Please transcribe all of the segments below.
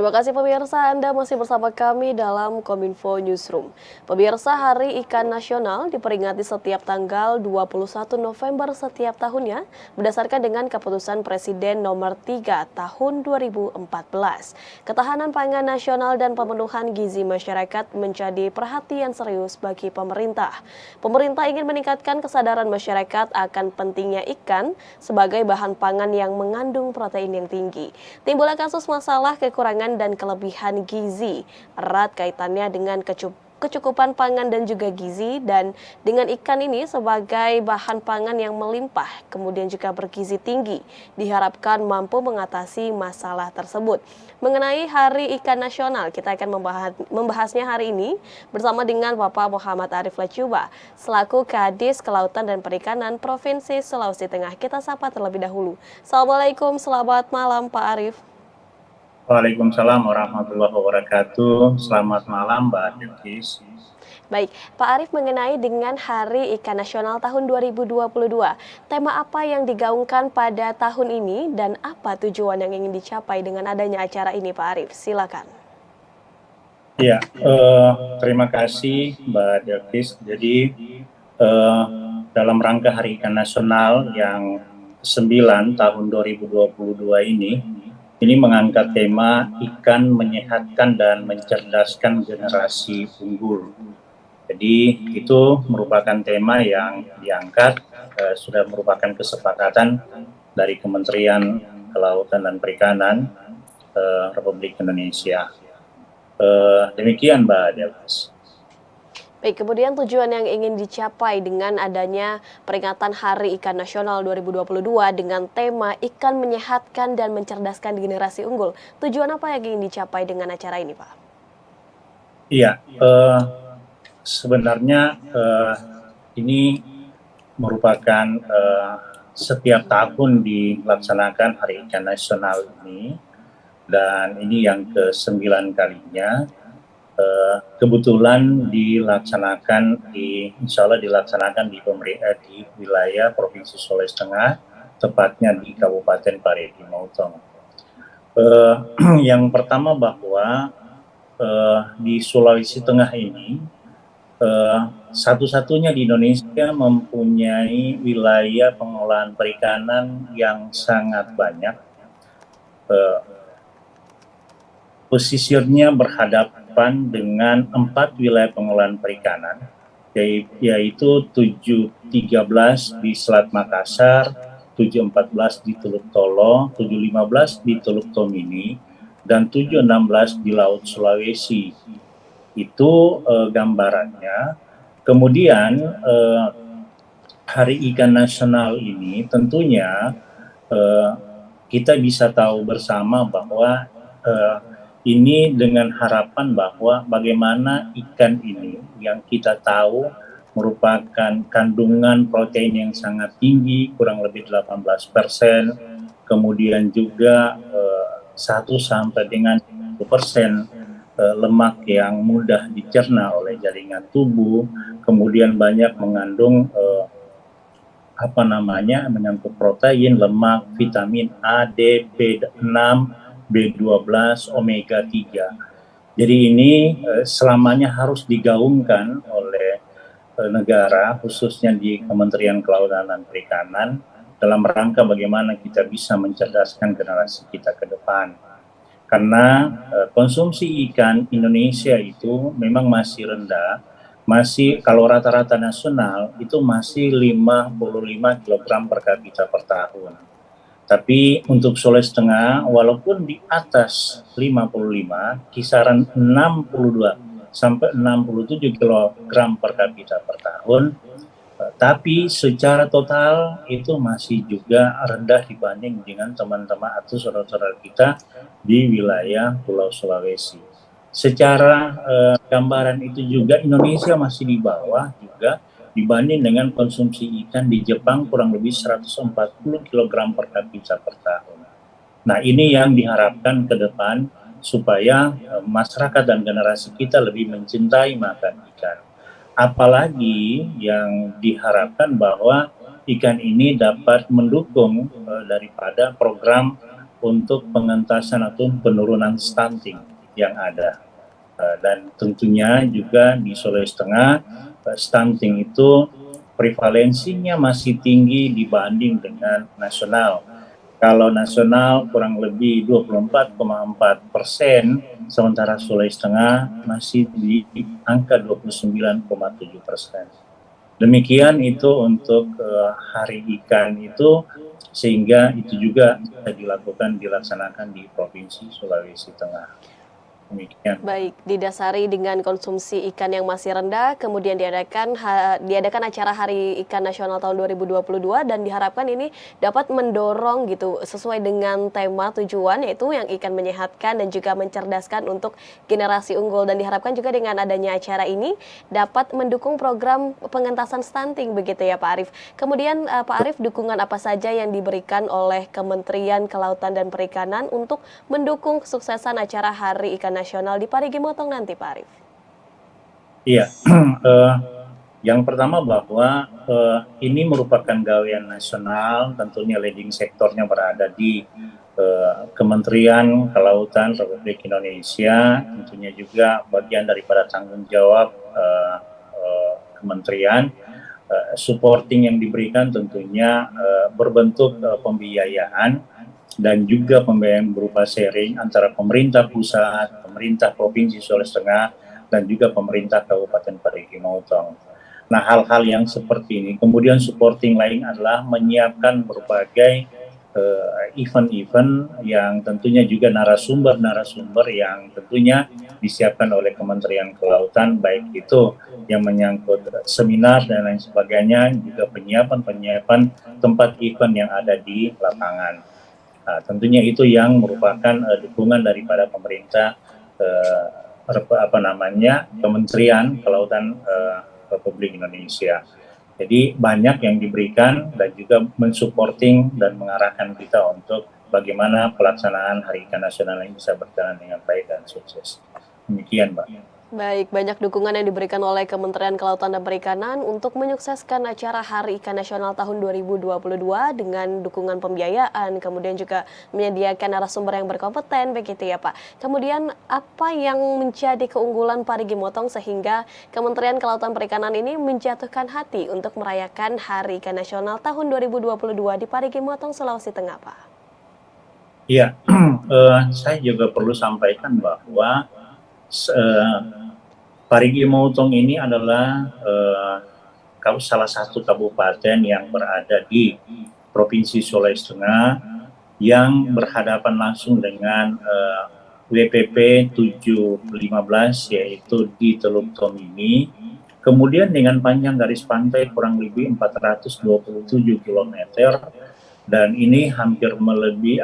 Terima kasih pemirsa, Anda masih bersama kami dalam Kominfo Newsroom. Pemirsa, Hari Ikan Nasional diperingati setiap tanggal 21 November setiap tahunnya berdasarkan dengan keputusan Presiden nomor 3 tahun 2014. Ketahanan pangan nasional dan pemenuhan gizi masyarakat menjadi perhatian serius bagi pemerintah. Pemerintah ingin meningkatkan kesadaran masyarakat akan pentingnya ikan sebagai bahan pangan yang mengandung protein yang tinggi. Timbullah kasus masalah kekurangan dan kelebihan gizi erat kaitannya dengan kecukupan pangan dan juga gizi, dan dengan ikan ini sebagai bahan pangan yang melimpah kemudian juga bergizi tinggi diharapkan mampu mengatasi masalah tersebut. Mengenai Hari Ikan Nasional, kita akan membahasnya hari ini bersama dengan Bapak Muhammad Arif Lacuba selaku Kadis Kelautan dan Perikanan Provinsi Sulawesi Tengah. Kita sapa terlebih dahulu. Assalamualaikum, selamat malam Pak Arif. Waalaikumsalam warahmatullahi wabarakatuh. Selamat malam Mbak Yudhis. Baik, Pak Arif, mengenai dengan Hari Ikan Nasional tahun 2022, tema apa yang digaungkan pada tahun ini dan apa tujuan yang ingin dicapai dengan adanya acara ini, Pak Arif? Silakan. Ya, terima kasih Mbak Yudhis. Jadi dalam rangka Hari Ikan Nasional yang ke-9 tahun 2022 ini mengangkat tema ikan menyehatkan dan mencerdaskan generasi unggul. Jadi itu merupakan tema yang diangkat, sudah merupakan kesepakatan dari Kementerian Kelautan dan Perikanan Republik Indonesia. Demikian Mbak Dewas. Baik, kemudian tujuan yang ingin dicapai dengan adanya peringatan Hari Ikan Nasional 2022 dengan tema ikan menyehatkan dan mencerdaskan generasi unggul. Tujuan apa yang ingin dicapai dengan acara ini, Pak? Iya, sebenarnya ini merupakan setiap tahun dilaksanakan Hari Ikan Nasional ini, dan ini yang ke-9 kalinya. Kebetulan insya Allah dilaksanakan di wilayah Provinsi Sulawesi Tengah, tepatnya di Kabupaten Parigi Motong. Yang pertama bahwa di Sulawesi Tengah ini satu-satunya di Indonesia mempunyai wilayah pengolahan perikanan yang sangat banyak. Pesisirnya berhadapan dengan 4 wilayah pengolahan perikanan, yaitu 713 di Selat Makassar, 714 di Teluk Tolo, 715 di Teluk Tomini, dan 716 di Laut Sulawesi. Itu gambarannya. Kemudian Hari Ikan Nasional ini tentunya kita bisa tahu bersama bahwa ini dengan harapan bahwa bagaimana ikan ini yang kita tahu merupakan kandungan protein yang sangat tinggi, kurang lebih 18%, kemudian juga 1 sampai dengan 10% lemak yang mudah dicerna oleh jaringan tubuh, kemudian banyak mengandung menyangkut protein, lemak, vitamin A, D, B6, B12, omega 3. Jadi ini selamanya harus digaungkan oleh negara, khususnya di Kementerian Kelautan dan Perikanan, dalam rangka bagaimana kita bisa mencerdaskan generasi kita ke depan. Karena konsumsi ikan Indonesia itu memang masih rendah, kalau rata-rata nasional itu masih 55 kg per kapita per tahun. Tapi untuk Sulawesi Tengah, walaupun di atas 55, kisaran 62 sampai 67 kg per kapita per tahun, tapi secara total itu masih juga rendah dibanding dengan teman-teman atau saudara-saudara kita di wilayah Pulau Sulawesi. Secara gambaran itu juga Indonesia masih di bawah juga dibanding dengan konsumsi ikan di Jepang, kurang lebih 140 kg per kapita per tahun. Nah, ini yang diharapkan ke depan supaya masyarakat dan generasi kita lebih mencintai makan ikan. Apalagi yang diharapkan bahwa ikan ini dapat mendukung daripada program untuk pengentasan atau penurunan stunting yang ada. Dan tentunya juga di Sulawesi Tengah, stunting itu prevalensinya masih tinggi dibanding dengan nasional. Kalau nasional kurang lebih 24,4%, sementara Sulawesi Tengah masih di angka 29,7%. Demikian itu untuk Hari Ikan itu, sehingga itu juga bisa dilaksanakan di Provinsi Sulawesi Tengah. Demikian. Baik, didasari dengan konsumsi ikan yang masih rendah, kemudian diadakan acara Hari Ikan Nasional tahun 2022 dan diharapkan ini dapat mendorong gitu sesuai dengan tema tujuan, yaitu yang ikan menyehatkan dan juga mencerdaskan untuk generasi unggul, dan diharapkan juga dengan adanya acara ini dapat mendukung program pengentasan stunting begitu ya Pak Arief. Kemudian Pak Arief, dukungan apa saja yang diberikan oleh Kementerian Kelautan dan Perikanan untuk mendukung kesuksesan acara Hari Ikan Nasional di Parigi Motong nanti, Pak Arief? Iya, yang pertama bahwa ini merupakan gawean nasional, tentunya leading sektornya berada di Kementerian Kelautan Republik Indonesia, tentunya juga bagian daripada tanggung jawab kementerian. Supporting yang diberikan tentunya berbentuk pembiayaan dan juga pembiayaan berupa sharing antara pemerintah pusat, pemerintah Provinsi Sulawesi Tengah, dan juga pemerintah Kabupaten Parigi Motong. Nah, hal-hal yang seperti ini. Kemudian supporting lain adalah menyiapkan berbagai event-event yang tentunya juga narasumber-narasumber yang tentunya disiapkan oleh Kementerian Kelautan, baik itu yang menyangkut seminar dan lain sebagainya, juga penyiapan tempat event yang ada di lapangan. Nah, tentunya itu yang merupakan dukungan daripada pemerintah Kementerian Kelautan Republik Indonesia. Jadi banyak yang diberikan dan juga mensupporting dan mengarahkan kita untuk bagaimana pelaksanaan Hari Ikan Nasional ini bisa berjalan dengan baik dan sukses. Demikian, Mbak. Baik, banyak dukungan yang diberikan oleh Kementerian Kelautan dan Perikanan untuk menyukseskan acara Hari Ikan Nasional tahun 2022 dengan dukungan pembiayaan, kemudian juga menyediakan narasumber yang berkompeten, begitu ya Pak. Kemudian apa yang menjadi keunggulan Parigi Motong sehingga Kementerian Kelautan Perikanan ini menjatuhkan hati untuk merayakan Hari Ikan Nasional tahun 2022 di Parigi Motong, Sulawesi Tengah, Pak? Iya, saya juga perlu sampaikan bahwa Parigi Motong ini adalah salah satu kabupaten yang berada di Provinsi Sulawesi Tengah yang berhadapan langsung dengan WPP 715, yaitu di Teluk Tomini. Kemudian dengan panjang garis pantai kurang lebih 427 km, dan ini hampir melebihi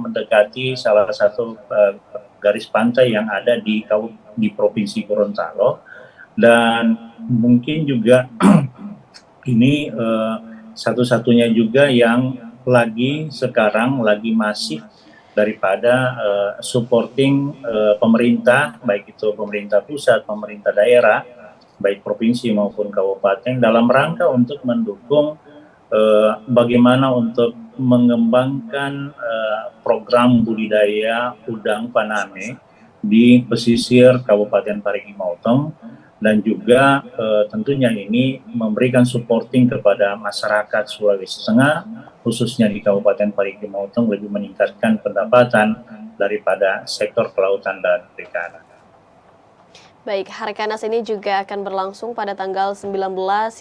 mendekati salah satu garis pantai yang ada di Provinsi Gorontalo, dan mungkin juga ini satu-satunya juga yang sekarang lagi masif daripada supporting pemerintah, baik itu pemerintah pusat, pemerintah daerah, baik provinsi maupun kabupaten, dalam rangka untuk mendukung bagaimana untuk mengembangkan program budidaya udang faname di pesisir Kabupaten Parigi Motong, dan juga tentunya ini memberikan supporting kepada masyarakat Sulawesi Tengah, khususnya di Kabupaten Parigi Motong, lebih meningkatkan pendapatan daripada sektor kelautan dan perikanan. Baik, Harkanas ini juga akan berlangsung pada tanggal 19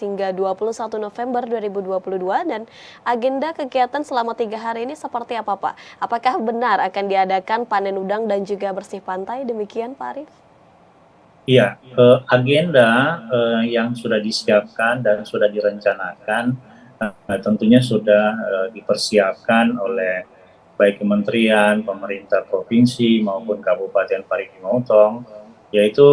hingga 21 November 2022, dan agenda kegiatan selama 3 hari ini seperti apa, Pak? Apakah benar akan diadakan panen udang dan juga bersih pantai? Demikian, Pak Arief? Iya, agenda yang sudah disiapkan dan sudah direncanakan tentunya sudah dipersiapkan oleh baik kementerian, pemerintah provinsi maupun Kabupaten Parigi Motong, yaitu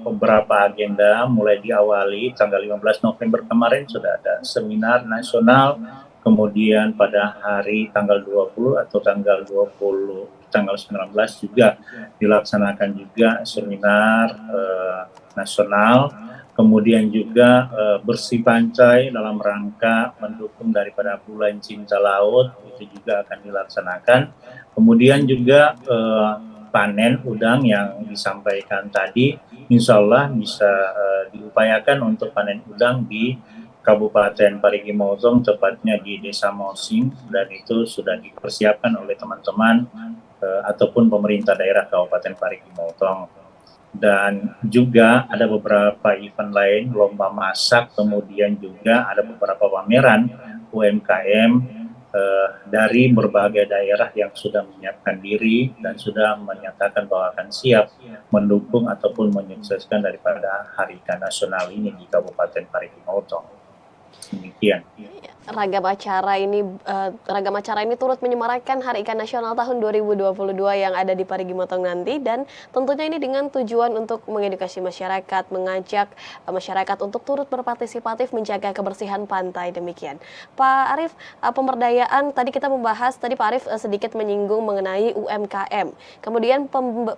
beberapa agenda. Mulai diawali tanggal 15 November kemarin sudah ada seminar nasional, kemudian pada hari tanggal 20 atau tanggal 19 juga dilaksanakan juga seminar nasional, kemudian juga bersih pantai dalam rangka mendukung daripada bulan cinta laut itu juga akan dilaksanakan. Kemudian juga panen udang yang disampaikan tadi, insya Allah bisa diupayakan untuk panen udang di Kabupaten Parigi Motong, tepatnya di Desa Mosing, dan itu sudah dipersiapkan oleh teman-teman ataupun pemerintah daerah Kabupaten Parigi Motong. Dan juga ada beberapa event lain, lomba masak, kemudian juga ada beberapa pameran UMKM dari berbagai daerah yang sudah menyiapkan diri dan sudah menyatakan bahwa akan siap mendukung ataupun menyukseskan daripada Hari Ikan Nasional ini di Kabupaten Parigi Motong. Demikian. Ragam acara ini turut menyemarakan Hari Ikan Nasional tahun 2022 yang ada di Parigi Motong nanti, dan tentunya ini dengan tujuan untuk mengedukasi masyarakat, mengajak masyarakat untuk turut berpartisipatif menjaga kebersihan pantai. Demikian. Pak Arief, pemberdayaan tadi kita membahas, tadi Pak Arief sedikit menyinggung mengenai UMKM. Kemudian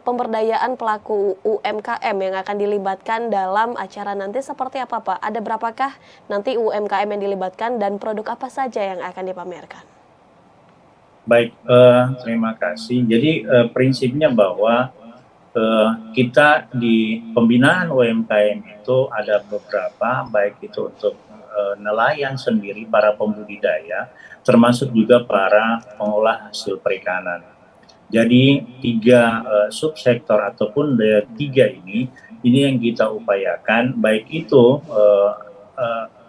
pemberdayaan pelaku UMKM yang akan dilibatkan dalam acara nanti seperti apa, Pak? Ada berapakah nanti UMKM yang dilibatkan dan produk apa saja yang akan dipamerkan? Baik, terima kasih. Jadi prinsipnya bahwa kita di pembinaan UMKM itu ada beberapa, baik itu untuk nelayan sendiri, para pembudidaya, termasuk juga para pengolah hasil perikanan. Jadi tiga subsektor ataupun tiga ini yang kita upayakan, baik itu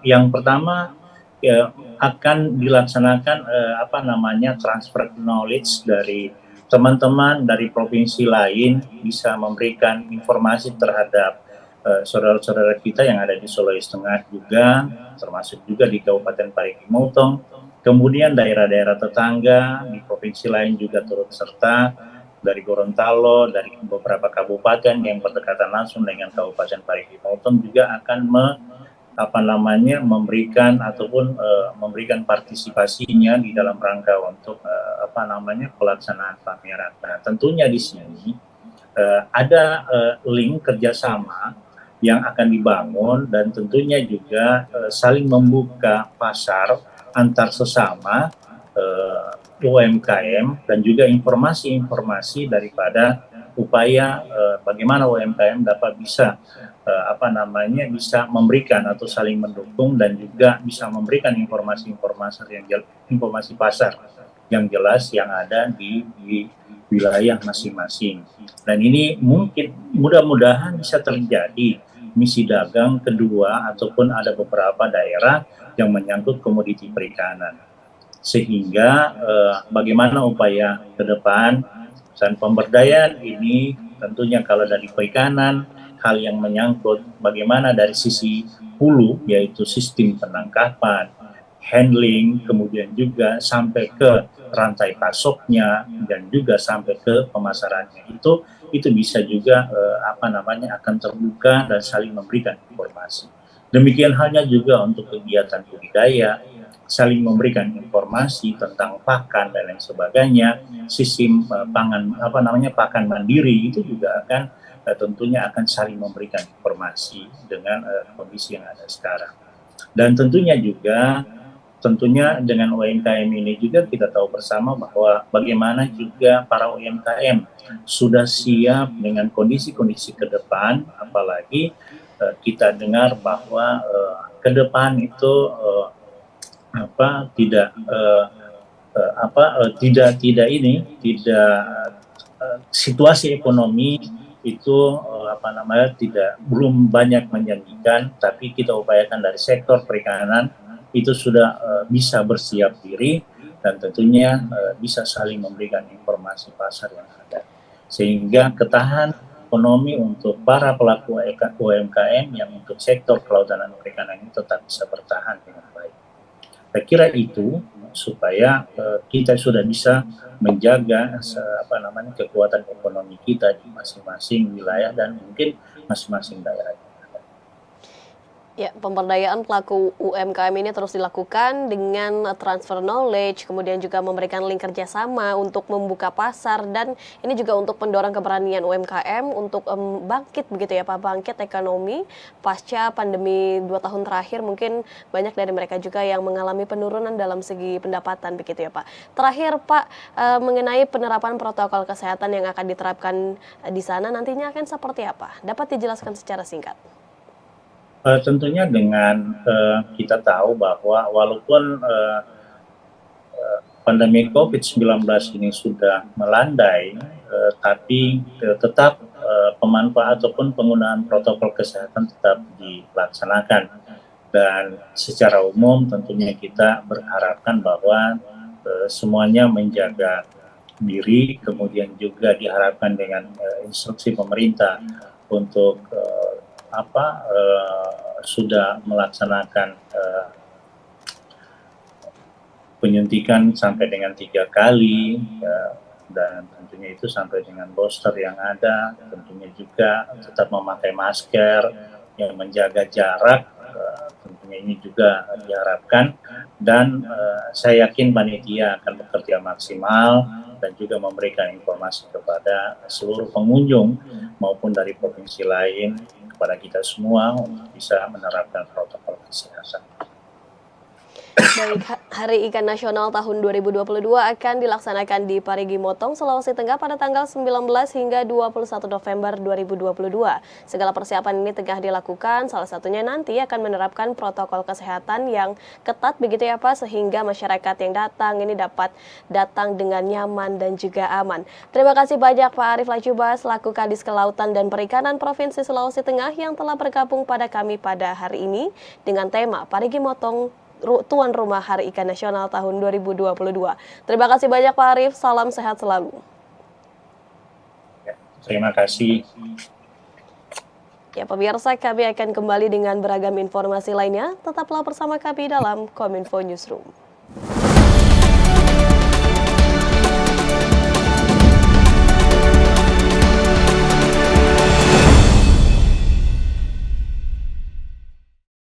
yang pertama akan dilaksanakan transfer knowledge dari teman-teman dari provinsi lain, bisa memberikan informasi terhadap saudara-saudara kita yang ada di Sulawesi Tengah juga, termasuk juga di Kabupaten Parigi Motong. Kemudian daerah-daerah tetangga di provinsi lain juga turut serta, dari Gorontalo, dari beberapa kabupaten yang berdekatan langsung dengan Kabupaten Parigi Motong juga akan memberikan ataupun memberikan partisipasinya di dalam rangka untuk pelaksanaan pameran. Nah, tentunya di sini ada link kerjasama yang akan dibangun, dan tentunya juga saling membuka pasar antar sesama UMKM, dan juga informasi-informasi daripada upaya bagaimana UMKM dapat bisa bisa memberikan atau saling mendukung, dan juga bisa memberikan informasi pasar yang jelas yang ada di wilayah masing-masing. Dan ini mungkin mudah-mudahan bisa terjadi misi dagang kedua, ataupun ada beberapa daerah yang menyangkut komoditi perikanan. Sehingga bagaimana upaya ke depan dan pemberdayaan ini, tentunya kalau dari perikanan, hal yang menyangkut bagaimana dari sisi hulu, yaitu sistem penangkapan, handling, kemudian juga sampai ke rantai pasoknya, dan juga sampai ke pemasarannya, itu bisa juga akan terbuka dan saling memberikan informasi. Demikian halnya juga untuk kegiatan budidaya, saling memberikan informasi tentang pakan dan lain sebagainya. Sistem pakan mandiri itu juga akan tentunya akan saling memberikan informasi dengan kondisi yang ada sekarang. Dan tentunya dengan UMKM ini juga kita tahu bersama bahwa bagaimana juga para UMKM sudah siap dengan kondisi-kondisi ke depan, apalagi kita dengar bahwa ke depan itu situasi ekonomi itu belum banyak menjanjikan, tapi kita upayakan dari sektor perikanan itu sudah bisa bersiap diri, dan tentunya bisa saling memberikan informasi pasar yang ada, sehingga ketahanan ekonomi untuk para pelaku UMKM yang untuk sektor kelautan dan perikanan ini tetap bisa bertahan dengan baik. Saya kira itu supaya kita sudah bisa menjaga kekuatan ekonomi kita di masing-masing wilayah dan mungkin masing-masing daerah. Ya, pemberdayaan pelaku UMKM ini terus dilakukan dengan transfer knowledge, kemudian juga memberikan link kerjasama untuk membuka pasar, dan ini juga untuk mendorong keberanian UMKM untuk bangkit begitu ya Pak, bangkit ekonomi pasca pandemi 2 tahun terakhir. Mungkin banyak dari mereka juga yang mengalami penurunan dalam segi pendapatan begitu ya Pak. Terakhir Pak, mengenai penerapan protokol kesehatan yang akan diterapkan di sana nantinya akan seperti apa? Dapat dijelaskan secara singkat? Tentunya dengan kita tahu bahwa walaupun pandemi COVID-19 ini sudah melandai, tapi tetap pemanfaat ataupun penggunaan protokol kesehatan tetap dilaksanakan. Dan secara umum tentunya kita berharapkan bahwa semuanya menjaga diri, kemudian juga diharapkan dengan instruksi pemerintah untuk sudah melaksanakan penyuntikan sampai dengan 3 kali, ya, dan tentunya itu sampai dengan booster yang ada, tentunya juga tetap memakai masker, yang menjaga jarak, tentunya ini juga diharapkan, dan saya yakin panitia akan bekerja maksimal dan juga memberikan informasi kepada seluruh pengunjung maupun dari provinsi lain kepada kita semua untuk bisa menerapkan protokol kesehatan. Baik, Hari Ikan Nasional tahun 2022 akan dilaksanakan di Parigi Motong, Sulawesi Tengah pada tanggal 19 hingga 21 November 2022. Segala persiapan ini tengah dilakukan, salah satunya nanti akan menerapkan protokol kesehatan yang ketat begitu ya Pak, sehingga masyarakat yang datang ini dapat datang dengan nyaman dan juga aman. Terima kasih banyak Pak Arief Lajuba selaku Kadis Kelautan dan Perikanan Provinsi Sulawesi Tengah yang telah bergabung pada kami pada hari ini dengan tema Parigi Motong tuan rumah Hari Ikan Nasional tahun 2022. Terima kasih banyak Pak Arief, salam sehat selalu. Ya, terima kasih. Ya pemirsa, kami akan kembali dengan beragam informasi lainnya. Tetaplah bersama kami dalam Kominfo Newsroom.